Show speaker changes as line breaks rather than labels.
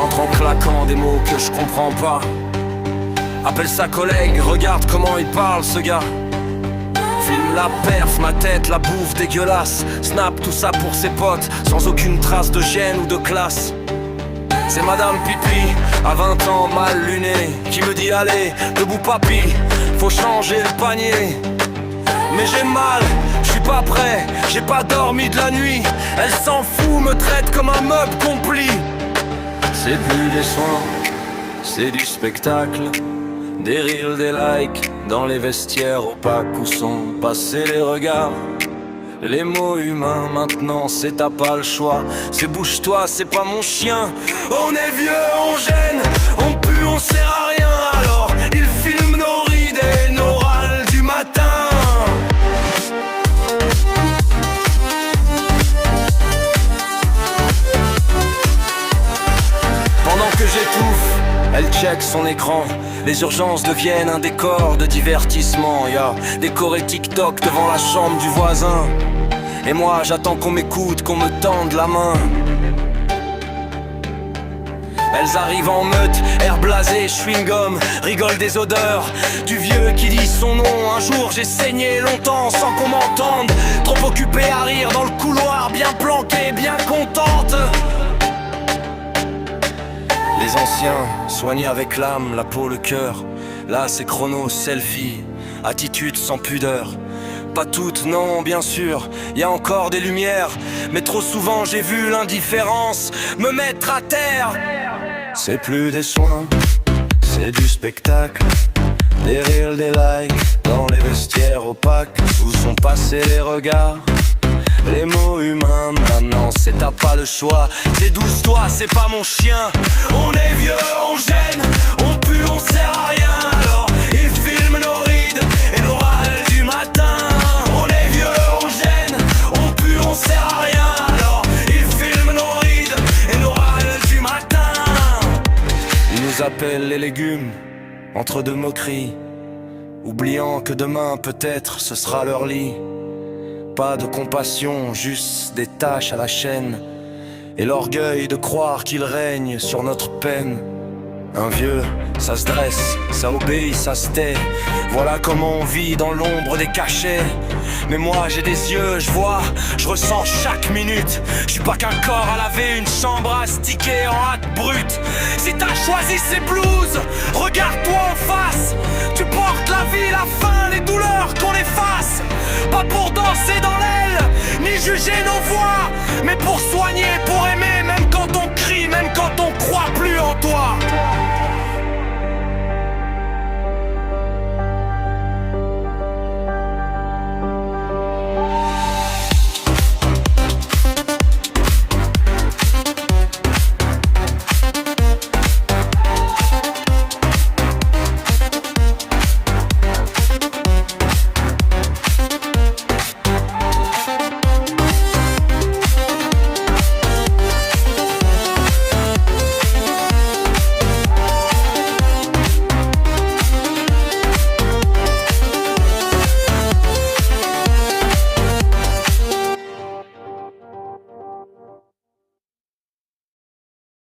rentre en claquant des mots que je comprends pas. Appelle sa collègue, regarde comment il parle ce gars. Filme la perf, ma tête, la bouffe dégueulasse. Snap tout ça pour ses potes, sans aucune trace de gêne ou de classe. C'est Madame Pipi, à 20 ans mal lunée, qui me dit allez, debout papy, faut changer le panier. Mais j'ai mal, je suis pas prêt, j'ai pas dormi de la nuit. Elle s'en fout, me traite comme un meuble compli. C'est plus des soins, c'est du spectacle. Des reels, des likes, dans les vestiaires opaques où sont passés les regards. Les mots humains, maintenant c'est t'as pas le choix. C'est bouge-toi, c'est pas mon chien. On est vieux, on gêne, on pue, on sert à rien. Alors ils filment nos rides et nos râles du matin. Pendant que j'étouffe, elle check son écran. Les urgences deviennent un décor de divertissement. Y'a décoré TikTok devant la chambre du voisin. Et moi j'attends qu'on m'écoute, qu'on me tende la main. Elles arrivent en meute, air blasé, chewing-gum, rigolent des odeurs du vieux qui dit son nom. Un jour j'ai saigné longtemps sans qu'on m'entende. Trop occupé à rire dans le couloir, bien planqué, bien contente. Les anciens, soignés avec l'âme, la peau, le cœur. Là c'est chrono, selfie, attitude sans pudeur. Pas toutes, non, bien sûr, y a encore des lumières. Mais trop souvent j'ai vu l'indifférence me mettre à terre. C'est plus des soins, c'est du spectacle. Des reels, des likes, dans les vestiaires opaques où sont passés les regards. Les mots humains, maintenant c'est t'as pas le choix. C'est douce-toi, c'est pas mon chien. On est vieux, on gêne, on pue, on sert à rien. Alors ils filment nos rides et nos râles du matin. On est vieux, on gêne, on pue, on sert à rien. Alors ils filment nos rides et nos râles du matin. Ils nous appellent les légumes, entre deux moqueries, oubliant que demain peut-être ce sera leur lit. Pas de compassion, juste des tâches à la chaîne. Et l'orgueil de croire qu'il règne sur notre peine. Un vieux, ça se dresse, ça obéit, ça se tait. Voilà comment on vit dans l'ombre des cachets. Mais moi j'ai des yeux, je vois, je ressens chaque minute. Je suis pas qu'un corps à laver, une chambre à astiquer en hâte brute. Si t'as choisi ces blues, regarde-toi en face. Tu portes la vie, la faim, les douleurs qu'on efface. Pas pour danser dans l'aile, ni juger nos voix, mais pour soigner, pour aimer.